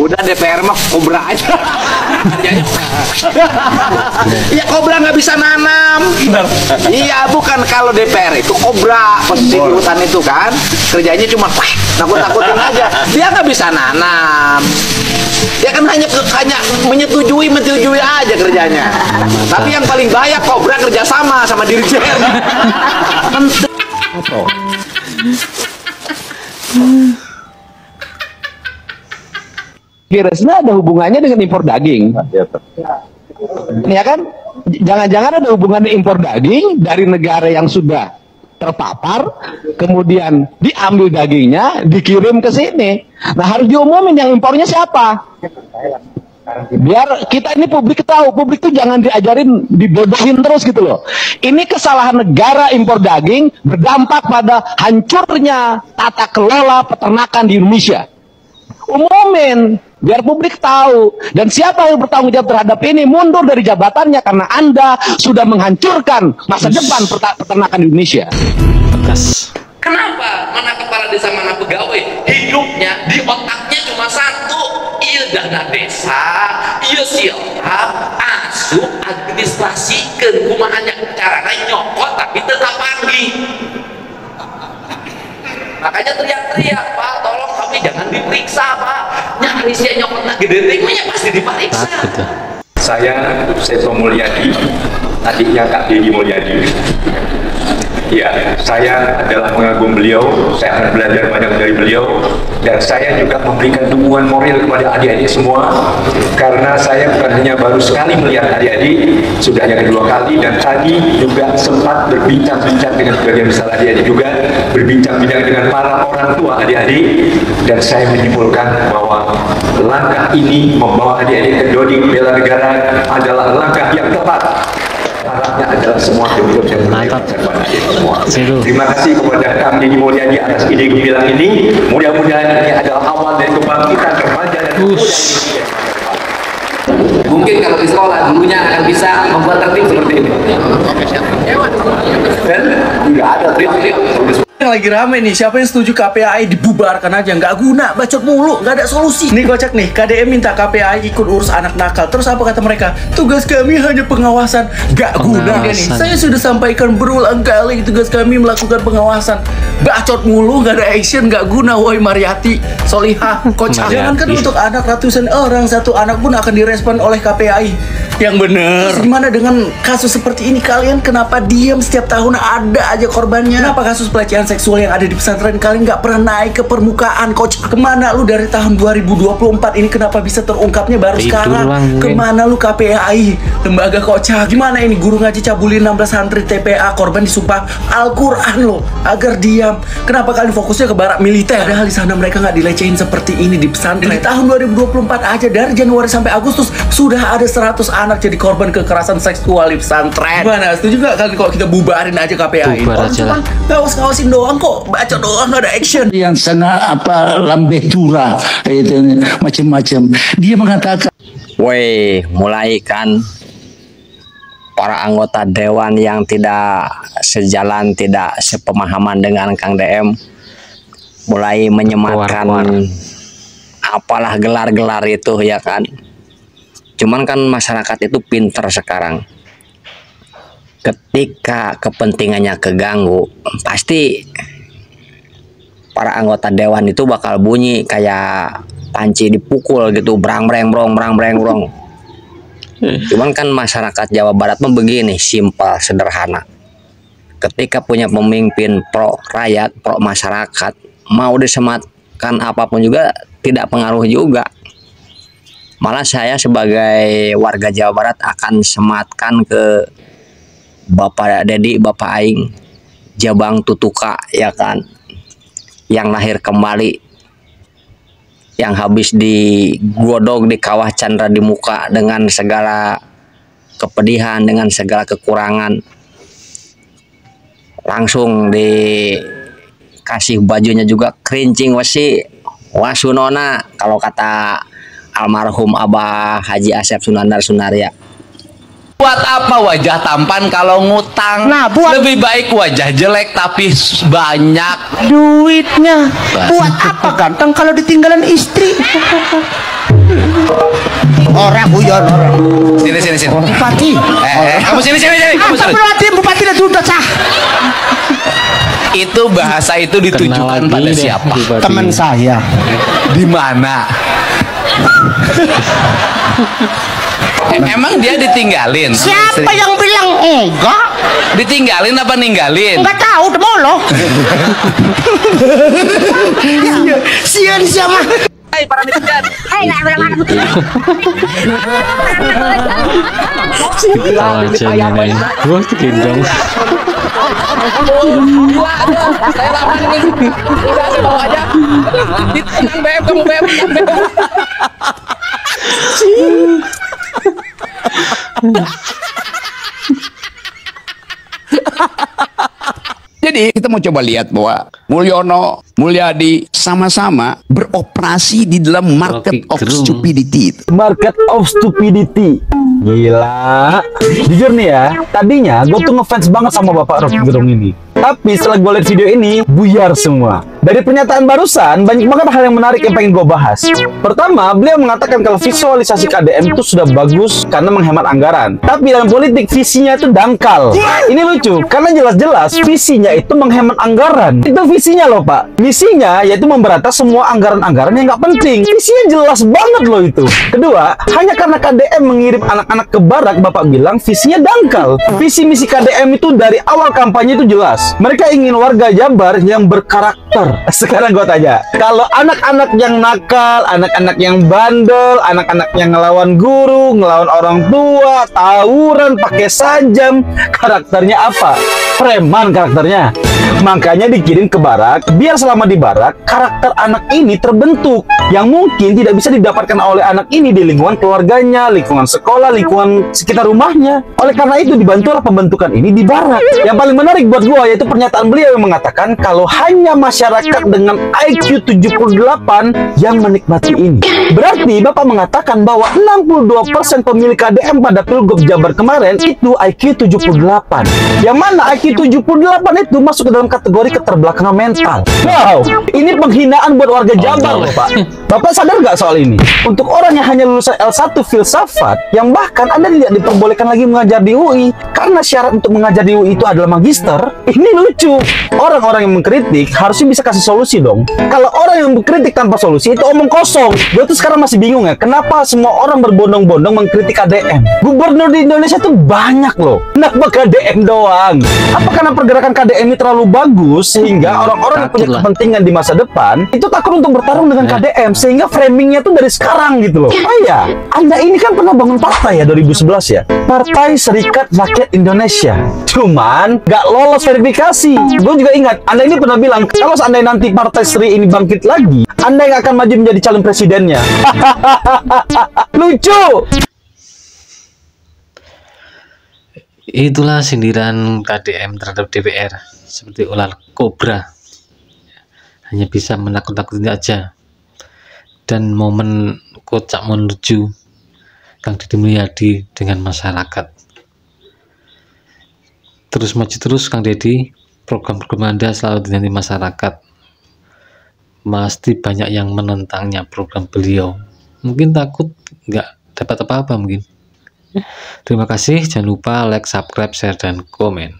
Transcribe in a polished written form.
Udah DPR mah kobra aja. Ya kobra nggak bisa nanam. Iya bukan, kalau DPR itu kobra posisi di hutan itu kan kerjanya cuma nakut-nakutin aja. Dia nggak bisa nanam. Dia kan hanya menyetujui aja kerjanya. Tapi yang paling bahaya kobra kerjasama sama dirjen. Virusnya ada hubungannya dengan impor daging, ya kan? Jangan-jangan ada hubungan impor daging dari negara yang sudah terpapar, kemudian diambil dagingnya, dikirim ke sini. Nah harus diumumin yang impornya siapa. Biar kita ini publik tahu, publik tuh jangan diajarin, dibodohin terus gitu loh. Ini kesalahan negara impor daging berdampak pada hancurnya tata kelola peternakan di Indonesia. Umumin, biar publik tahu. Dan siapa yang bertanggung jawab terhadap ini mundur dari jabatannya karena Anda sudah menghancurkan masa depan peternakan di Indonesia. Tegas. Kenapa? Mana kepala desa, mana pegawai, hidupnya di otaknya cuma satu, iya dana desa, iya siap, asup, administrasikan, kumahannya cara nyokot tapi tetap panggil. Makanya teriak-teriak, Pak, tolong kami jangan diperiksa, Pak. Nyarisnya nyokotnya gede tingginya pasti diperiksa. Saya Seto Mulyadi, adiknya Kak Deddy Mulyadi. Ya, saya adalah pengagum beliau, saya akan belajar banyak dari beliau, dan saya juga memberikan dukungan moral kepada adik-adik semua, karena saya bukan hanya baru sekali melihat adik-adik, sudah yang kedua kali, dan tadi juga sempat berbincang-bincang dengan sebagian besar adik-adik juga, berbincang-bincang dengan para orang tua adik-adik, dan saya menyimpulkan bahwa langkah ini membawa adik-adik ke Dodi bela negara adalah langkah yang tepat. Harapnya adalah semua hidup yang semua. Terima kasih kepada Kang Deddy Mulyadi atas ide gemilang ini. Mudah-mudahan ini adalah awal dari kebangkitan remaja dan mungkin kalau di sekolah gurunya akan bisa membuat tertib seperti ini. Dan nggak ada teriak-teriak. Yang lagi rame nih, siapa yang setuju KPAI dibubarkan aja, nggak guna, bacot mulu, nggak ada solusi. Nih kocak nih, KDM minta KPAI ikut urus anak nakal. Terus apa kata mereka? Tugas kami hanya pengawasan, nggak guna. Nih, saya sudah sampaikan berulang kali, tugas kami melakukan pengawasan. Bacot mulu, nggak ada action, nggak guna. Woi Mariati, Solihah, kocak. Jangan kan untuk anak ratusan orang, satu anak pun akan direspon oleh KPAI. Yang bener. Terus gimana dengan kasus seperti ini? Kalian kenapa diam? Setiap tahun ada aja korbannya. Kenapa kasus pelecehan seksual yang ada di pesantren kalian nggak pernah naik ke permukaan? Kocak, kemana lu dari tahun 2024 ini? Kenapa bisa terungkapnya baru sekarang? Kemana lu KPAI, lembaga kocak? Gimana ini guru ngaji cabulin 16 santri TPA, korban disumpah Al-Quran lo agar diam? Kenapa kalian fokusnya ke barak militer? Padahal di sana mereka nggak dilecehin seperti ini di pesantren. Di tahun 2024 aja, dari Januari sampai Agustus sudah ada 100 anak jadi korban kekerasan seksual di pesantren. Gimana? Setuju nggak kalian kalau kita bubarin aja KPAI? Orang cuma ngawas-ngawasin doang kok, baca doang, nggak ada action. Yang sangat lambe tura itu macam-macam. Dia mengatakan, woi, mulai kan para anggota dewan yang tidak sejalan, tidak sepemahaman dengan Kang DM mulai menyematkan apalah gelar-gelar itu ya kan. Cuman kan masyarakat itu pinter sekarang. Ketika kepentingannya keganggu, pasti para anggota dewan itu bakal bunyi kayak panci dipukul gitu, brang-breng brong, brang-breng brong. Cuman kan masyarakat Jawa Barat mah begini, simpel, sederhana. Ketika punya pemimpin pro rakyat, pro masyarakat, mau disematkan apapun juga tidak pengaruh juga. Malah saya sebagai warga Jawa Barat akan sematkan ke Bapak Dedi, Bapak Aing, Jabang Tutuka ya kan, yang lahir kembali, yang habis digodok di kawah Chandra di muka dengan segala kepedihan, dengan segala kekurangan, langsung dikasih bajunya juga kerincing wasi wasunona kalau kata almarhum Abah Haji Asep Sunandar Sunaria. Buat apa wajah tampan kalau ngutang? Nah, lebih baik wajah jelek tapi banyak duitnya. Buat apa ganteng kalau ditinggalan istri? Orang guyon orang. Sini. Bupati. Kamu sini. Kamu sini. Bupati sudah sah. Itu bahasa itu ditujukan pada siapa? Teman saya. Di mana? Emang dia ditinggalin? Siapa yang bilang enggak? Ditinggalin apa ninggalin? Enggak tahu, demolo. Sian sama. Hai para netizen. Hai, enggak bilang mana betul. Wah, gendong. Saya lawan ini. Udah saya bawa aja. Tenang Beb, kamu Beb. Jadi kita mau coba lihat bahwa Mulyono, Mulyadi sama-sama beroperasi di dalam market of stupidity. Market of stupidity. Gila. Jujur nih ya, tadinya gue tuh ngefans banget sama Bapak Rocky Gerung ini. Tapi setelah gue lihat video ini, buyar semua. Dari pernyataan barusan, banyak banget hal yang menarik yang pengen gue bahas. Pertama, beliau mengatakan kalau visualisasi KDM itu sudah bagus karena menghemat anggaran. Tapi dalam politik, visinya itu dangkal. Ini lucu, karena jelas-jelas visinya itu menghemat anggaran. Itu visinya loh Pak. Misinya yaitu memberantas semua anggaran-anggaran yang nggak penting. Visinya jelas banget loh itu. Kedua, hanya karena KDM mengirim anak-anak ke barak, Bapak bilang visinya dangkal. Visi misi KDM itu dari awal kampanye itu jelas. Mereka ingin warga Jabar yang berkarakter. Sekarang gue tanya, kalau anak-anak yang nakal, anak-anak yang bandel, anak-anak yang ngelawan guru, ngelawan orang tua, tawuran, pakai sajam, karakternya apa? Preman karakternya. Makanya dikirim ke barak, biar selama di barak, karakter anak ini terbentuk. Yang mungkin tidak bisa didapatkan oleh anak ini di lingkungan keluarganya, lingkungan sekolah, lingkungan sekitar rumahnya. Oleh karena itu dibantulah pembentukan ini di barak. Yang paling menarik buat gue yaitu pernyataan beliau yang mengatakan kalau hanya masyarakat dengan IQ 78 yang menikmati ini. Berarti Bapak mengatakan bahwa 62% pemilih KDM pada Pilgub Jabar kemarin itu IQ 78. Yang mana IQ 78 itu masuk ke dalam kategori keterbelakangan mental. Wow, ini penghinaan buat warga Jabar loh Pak. Bapak sadar nggak soal ini? Untuk orang yang hanya lulusan L1 filsafat, yang bahkan Anda tidak diperbolehkan lagi mengajar di UI, karena syarat untuk mengajar di UI itu adalah magister, ini lucu. Orang-orang yang mengkritik harusnya bisa kasih solusi dong. Kalau orang yang mengkritik tanpa solusi, itu omong kosong. Gue tuh sekarang masih bingung ya, kenapa semua orang berbondong-bondong mengkritik KDM? Gubernur di Indonesia tuh banyak loh. Kenapa KDM doang? Apa karena pergerakan KDM ini terlalu bagus, sehingga orang-orang yang punya kepentingan di masa depan, itu takut untuk bertarung dengan KDM, sehingga framingnya tuh dari sekarang gitu loh. Oh iya, Anda ini kan pernah bangun partai ya 2011 ya? Partai Serikat Rakyat Indonesia. Cuman nggak lolos verifikasi. Gue juga ingat, Anda ini pernah bilang, kalau seandainya nanti Partai Seri ini bangkit lagi, Anda yang akan maju menjadi calon presidennya. Lucu! Itulah sindiran KDM terhadap DPR, seperti ular kobra. Hanya bisa menakut-nakuti aja. Dan momen kocak menuju Kang Deddy Mulyadi dengan masyarakat. Terus maju terus Kang Deddy, program-program Anda selalu dinanti masyarakat. Pasti banyak yang menentangnya program beliau. Mungkin takut nggak dapat apa-apa mungkin. Terima kasih, jangan lupa like, subscribe, share, dan komen.